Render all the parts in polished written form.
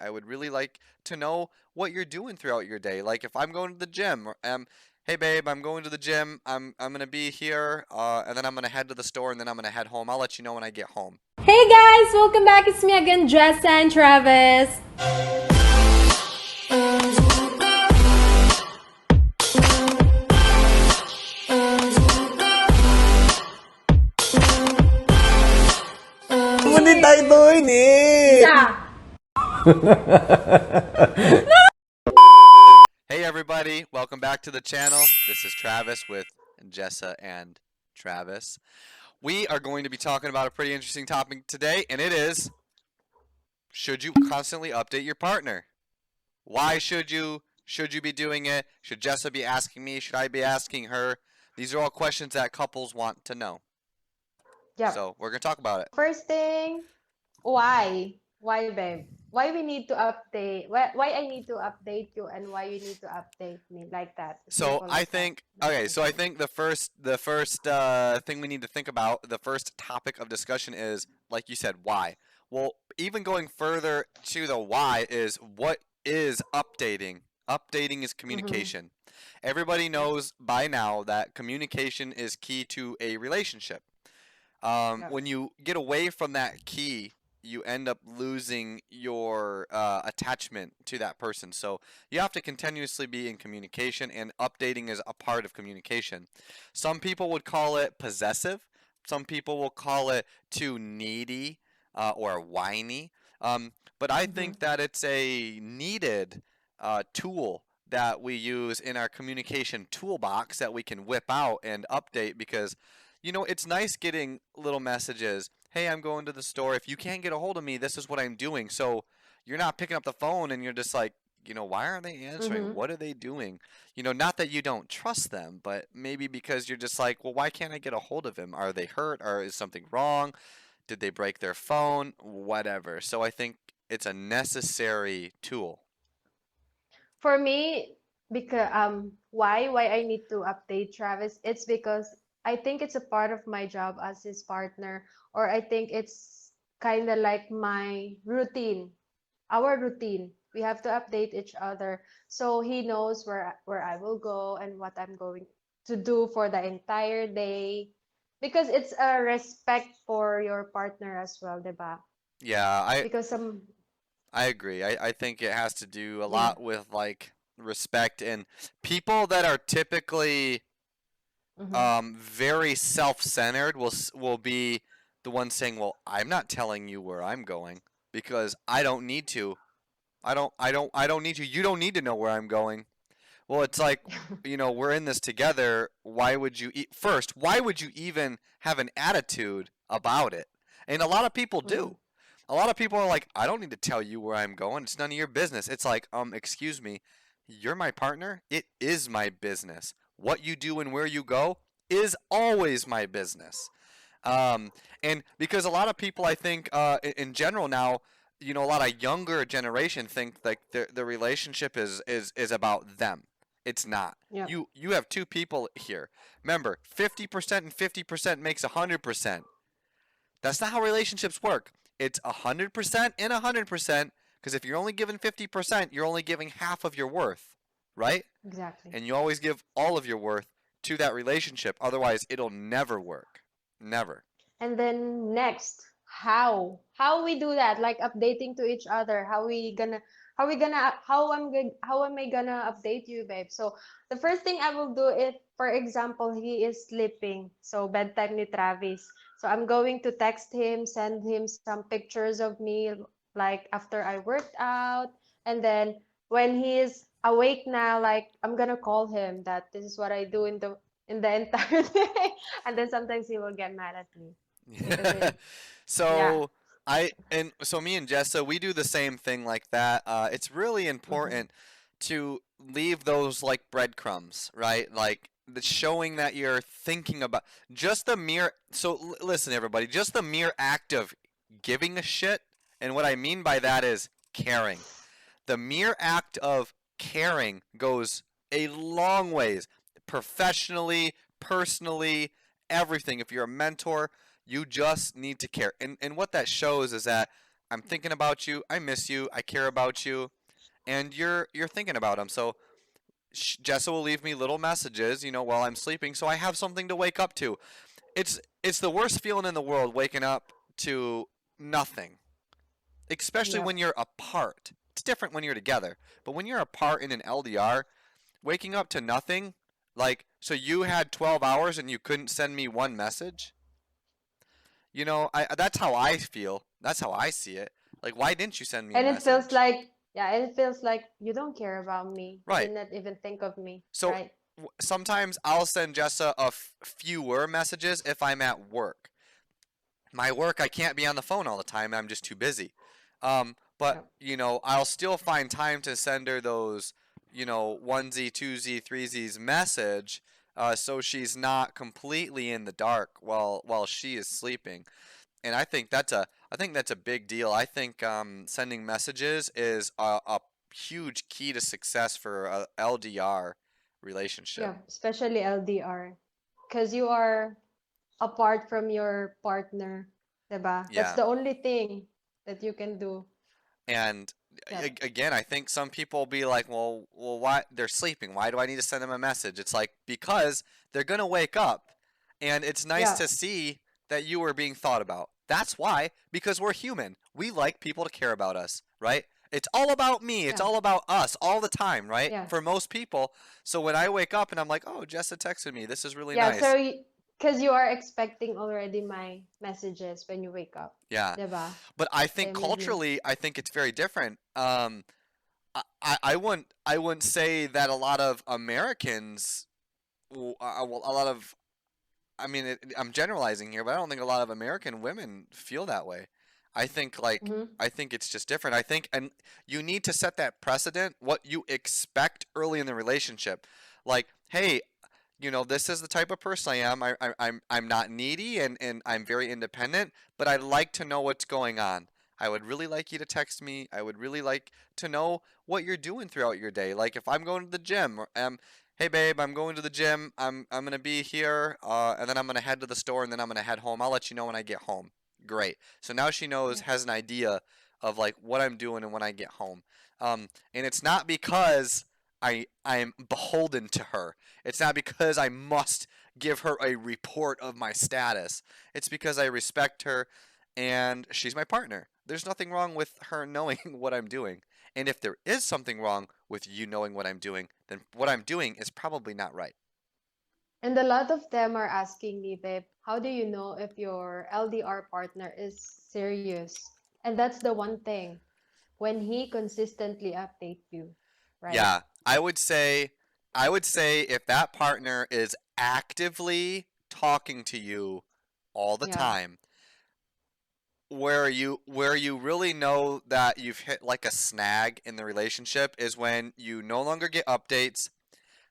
I would really like to know what you're doing throughout your day. Like if I'm going to the gym, hey babe, I'm going to the gym. I'm gonna be here, and then I'm gonna head to the store, and then I'm gonna head home. I'll let you know when I get home. Hey guys, welcome back. It's me again, Jess and Travis. Ano din tayo doon eh? Yeah. Hey everybody, welcome back to the channel. This is Travis with Jessa and Travis. We are going to be talking about a pretty interesting topic today, and it is, should you constantly update your partner? Why should you? Should you be doing it? Should Jessa be asking me? Should I be asking her? These are all questions that couples want to know. Yep. So we're going to talk about it. First thing, why? Why, babe? Why we need to update? Why I need to update you and why you need to update me like that? So Simple I as that. think, okay, so I think the first thing we need to think about, the first topic of discussion is, like you said, why? Well, even going further to the why is, what is updating? Updating is communication. Everybody knows by now that communication is key to a relationship. Yep. When you get away from that key, you end up losing your attachment to that person. So you have to continuously be in communication, and updating is a part of communication. Some people would call it possessive. Some people will call it too needy or whiny. But I think that it's a needed tool that we use in our communication toolbox that we can whip out and update, because you know, it's nice getting little messages. Hey, I'm going to the store. If you can't get a hold of me, this is what I'm doing. So you're not picking up the phone and you're just like, you know, why aren't they answering? What are they doing? You know, not that you don't trust them, but maybe because you're just like, well, why can't I get a hold of him? Are they hurt? Or is something wrong? Did they break their phone? Whatever. So I think it's a necessary tool. For me, because why I need to update Travis? It's because I think it's a part of my job as his partner, or I think it's kind of like my routine, our routine. We have to update each other so he knows where I will go and what I'm going to do for the entire day. Because it's a respect for your partner as well, diba? Yeah, Because I agree. I think it has to do a yeah. lot with like respect, and people that are typically Mm-hmm. very self-centered will be the one saying, "Well, I'm not telling you where I'm going because I don't need to. I don't need to. You don't need to know where I'm going." Well, it's like, you know, we're in this together. Why would you first, why would you even have an attitude about it? And a lot of people do. A lot of people are like, "I don't need to tell you where I'm going. It's none of your business." It's like, excuse me, you're my partner. It is my business. What you do and where you go is always my business. Um, and because a lot of people, I think, in general now, you know, a lot of younger generation think like the relationship is about them. It's not. Yep. You have two people here. Remember, 50% and 50% makes 100%. That's not how relationships work. It's 100% and 100%, because if you're only giving 50%, you're only giving half of your worth, right? Exactly. And you always give all of your worth to that relationship. Otherwise, it'll never work. Never. And then next, how we do that? Like updating to each other. How am I gonna update you, babe? So the first thing I will do is, for example, he is sleeping. So bedtime ni Travis. So I'm going to text him, send him some pictures of me, like after I worked out, and then when he is awake now, like I'm gonna call him that this is what I do in the entire day, and then sometimes he will get mad at me because yeah. So so me and Jessa, we do the same thing like that. It's really Mm-hmm. important to leave those like breadcrumbs, right? Like the showing that you're thinking about just the mere. So listen, everybody, just the mere act of giving a shit, and what I mean by that is caring. The mere act of caring goes a long ways, professionally, personally, everything. If you're a mentor, you just need to care. And what that shows is that I'm thinking about you. I miss you. I care about you, and you're thinking about them. So Jessa will leave me little messages, while I'm sleeping, so I have something to wake up to. It's the worst feeling in the world waking up to nothing, especially Yep. when you're apart. It's different when you're together, but when you're apart in an LDR, waking up to nothing, like, so you had 12 hours and you couldn't send me one message. That's how I feel. That's how I see it. Like, why didn't you send me a And it feels message? like, yeah, it feels like you don't care about me. You Right. did not even think of me, So right? sometimes I'll send Jessa fewer messages if I'm at work. My work, I can't be on the phone all the time. I'm just too busy. But Yep. I'll still find time to send her those, onesie, twosie, threesies message, so she's not completely in the dark while she is sleeping. And I think that's a big deal. I think sending messages is a huge key to success for a LDR relationship. Yeah, especially LDR. Because you are apart from your partner, diba? That's Yeah. the only thing that you can do. And Yep. again, I think some people will be like, well, why they're sleeping? Why do I need to send them a message? It's like because they're gonna wake up, and it's nice Yeah. to see that you are being thought about. That's why, because we're human. We like people to care about us, right? It's all about me. It's Yeah. all about us all the time, right? Yeah. For most people. So when I wake up and I'm like, oh, Jessa texted me. This is really Yeah, nice. so because you are expecting already my messages when you wake up, Yeah. diba? But I think Same with me. culturally, I think it's very different. I wouldn't say that a lot of Americans, well, a lot of, I mean, I'm generalizing here, but I don't think a lot of American women feel that way. I think like Mm-hmm. I think it's just different. I think, and you need to set that precedent, what you expect early in the relationship. Like, hey, this is the type of person I am. I'm not needy, and I'm very independent, but I'd like to know what's going on. I would really like you to text me. I would really like to know what you're doing throughout your day. Like if I'm going to the gym, hey babe, I'm going to the gym. I'm gonna be here, and then I'm gonna head to the store, and then I'm gonna head home. I'll let you know when I get home. Great. So now she knows, Yeah. has an idea of like what I'm doing and when I get home. And it's not because I'm beholden to her. It's not because I must give her a report of my status. It's because I respect her and she's my partner. There's nothing wrong with her knowing what I'm doing. And if there is something wrong with you knowing what I'm doing, then what I'm doing is probably not right. And a lot of them are asking me, babe, how do you know if your LDR partner is serious? And that's the one thing when he consistently update you, right? Yeah, I would say if that partner is actively talking to you all the Yeah. time, where you really know that you've hit like a snag in the relationship is when you no longer get updates,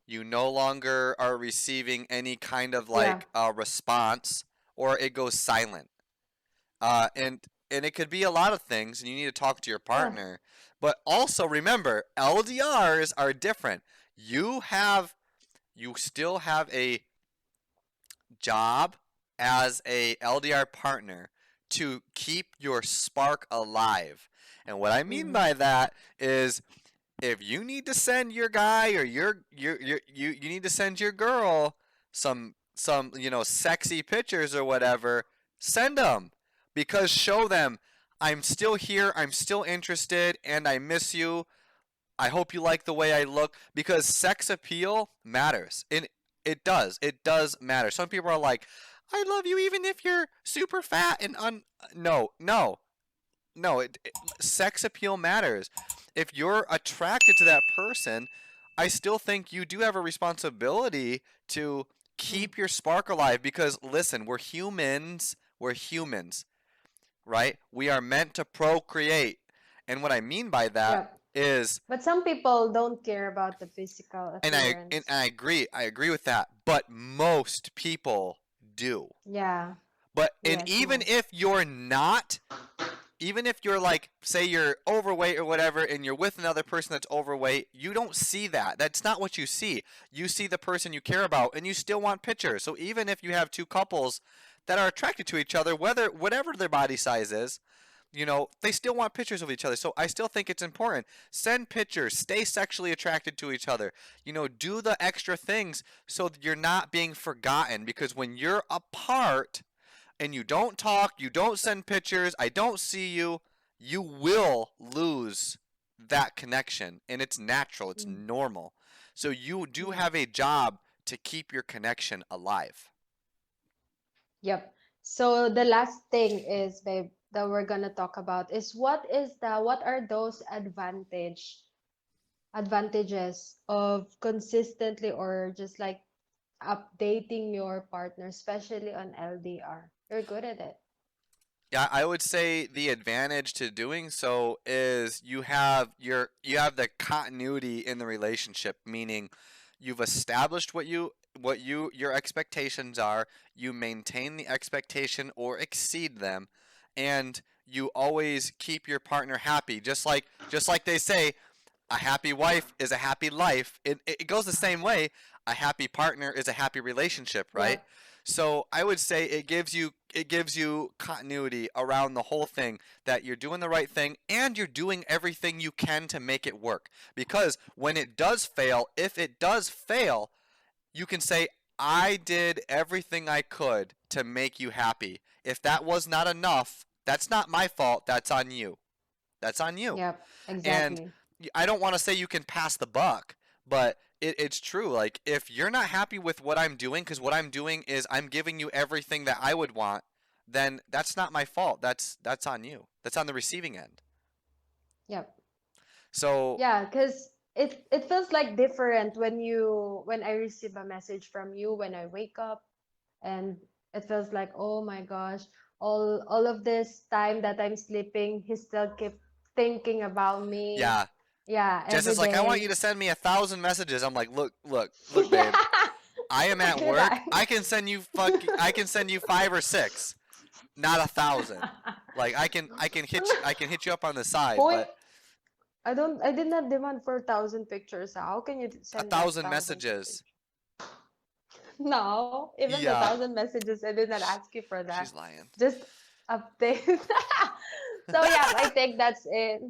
you no longer are receiving any kind of Yeah. like response, or it goes silent. And it could be a lot of things, and you need to talk to your Yeah. partner. But also remember, LDRs are different. You still have a job as a LDR partner to keep your spark alive. And what I mean Mm-hmm. by that is if you need to send your guy or you need to send your girl some sexy pictures or whatever, send them, because show them I'm still here, I'm still interested, and I miss you. I hope you like the way I look, because sex appeal matters. And it does matter. Some people are like, I love you even if you're super fat and no, no, no. Sex appeal matters. If you're attracted to that person, I still think you do have a responsibility to Mm. keep your spark alive, because listen, we're humans. We're humans, right? We are meant to procreate. And what I mean by that Yeah. is, But some people don't care about the physical and appearance. I agree with that, but most people do. Yeah. And Yes, even most. if you're not, even if you're like, say you're overweight or whatever, and you're with another person that's overweight, you don't see that. That's not what you see. You see the person you care about, and you still want pictures. So even if you have two couples that are attracted to each other, whatever their body size is, they still want pictures of each other. So I still think it's important. Send pictures, stay sexually attracted to each other. Do the extra things so that you're not being forgotten, because when you're apart and you don't talk, you don't send pictures, I don't see you, you will lose that connection. And it's natural, it's Mm. normal. So you do Yeah. have a job to keep your connection alive. Yep. So the last thing is, babe, that we're gonna talk about is what are those advantages of consistently or just like updating your partner, especially on LDR. You're good at it. Yeah, I would say the advantage to doing so is you have the continuity in the relationship, meaning you've established your expectations are, you maintain the expectation or exceed them, and you always keep your partner happy. Just like they say, a happy wife is a happy life. It goes the same way. A happy partner is a happy relationship, right? Yep. So I would say it gives you continuity around the whole thing, that you're doing the right thing and you're doing everything you can to make it work. Because when it does fail, if it does fail, you can say, I did everything I could to make you happy. If that was not enough, that's not my fault. That's on you. That's on you. Yep. And Exactly. I don't want to say you can pass the buck, but it's true. Like, if you're not happy with what I'm doing, because what I'm doing is I'm giving you everything that I would want, then that's not my fault. That's on you. That's on the receiving end. Yep. So Yeah, because it feels like different when I receive a message from you when I wake up, and it feels like, oh my gosh, all of this time that I'm sleeping, he still keep thinking about me. yeah, Yeah, Jess every is like, I want you day. to send me 1,000 messages. I'm like, look, look, look, babe. Yeah. I am Look at at work. that. I can send you 5 or 6, not 1,000. Like, I can hit you up on the side, Boy, but I did not demand for 1,000 pictures. How can you a send like thousand thousands of messages. pictures? No, even the Yeah, 1,000 messages, I did not sh- ask you for that. she's lying. Just update. So yeah, I think that's it.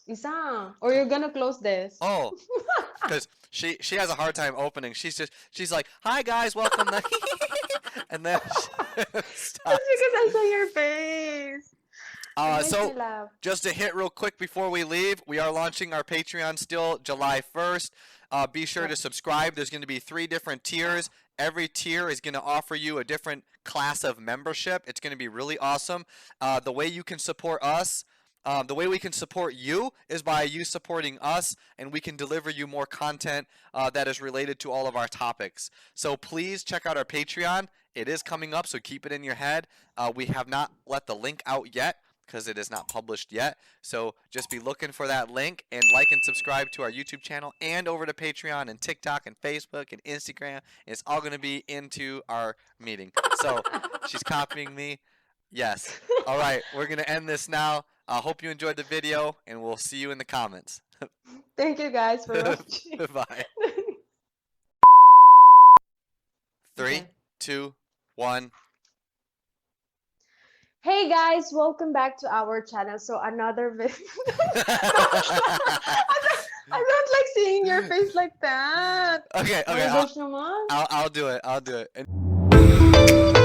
Isa, or you're gonna close this. Oh, because she has a hard time opening. She's like, "Hi guys, welcome." And then she That's stops. because I saw your face. It makes So me laugh. just to hit real quick before we leave, we are launching our Patreon still July 1st. Be sure to Yep. subscribe. There's going to be 3 different tiers. Every tier is going to offer you a different class of membership. It's going to be really awesome. The way you can support us, the way we can support you is by you supporting us, and we can deliver you more content that is related to all of our topics. So please check out our Patreon. It is coming up, so keep it in your head. We have not let the link out yet because it is not published yet. So just be looking for that link, and like and subscribe to our YouTube channel and over to Patreon and TikTok and Facebook and Instagram. It's all going to be into our meeting. So she's copying me. Yes. All right. We're going to end this now. I hope you enjoyed the video, and we'll see you in the comments. Thank you guys for watching. Bye. 3, Okay. 2, 1. Hey guys, welcome back to our channel. So another video. I don't like seeing your face like that. Okay. My Okay. gosh naman. I'll do it. I'll do it.